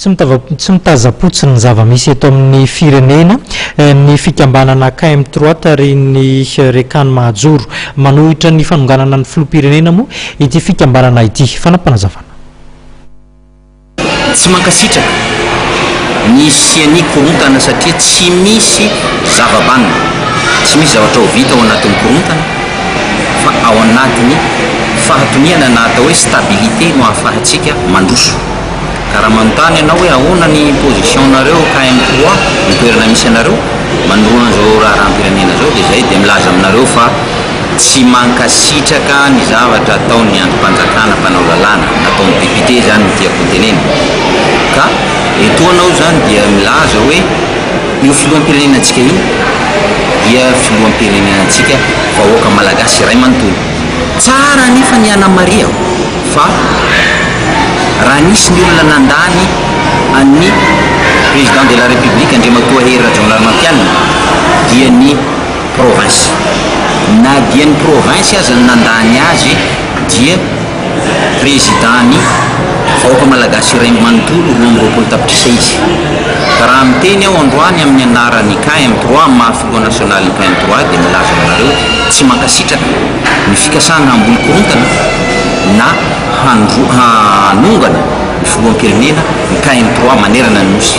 tsy mitazapotsy ny zava-misy eto amin'ny firenena ny fikambanana KM3 tarin'ny rekany mahajoro manohitra ny fanonganana ny filoham-pirenena moa ity fikambanana ity fanampanazavana tsy mankasitraka ny siany korontana satria tsy misy zava-banina tsy misy zavatra ho vita ao anatin'ny korontana fa ao anatiny fahatoniana na atao hoe stabilité no ahafahantsika mandroso ka raha manontany ianao hoe ahoana ny position nareo KM3 ny toerana misy anareo manoloana zao raharam-pirenena zao dia zay dia milaza aminareo fa tsy mankasitraka ny zavatra ataony androm-panjakana mpanao lalàna nataony député zany ny tiako tenena ka etoanao zany dia milaza hoe io filoham-pirenenantsika iny dia filoham-pirenenantsika vahoaka malagasy iray manontolo tsara nefa ny Anna Maria fa raha nisy ny olona nandany an'ny président de la république Andriamatoa Hery Rajaonarimampianina dia ny province na dia ny province azy nandany azy dia président-ny vahoaka malagasy iray manontolo 20 tapitrisa izy ka raha miteny aho androany amin'ny anaran'ny KM3 mahafiloha national ny KM3 dia milaza aminareo tsy mankasitraka ny fikasana ambony korontana na hanongana ny filoham-pirenena ny KM3 manerana ny nosy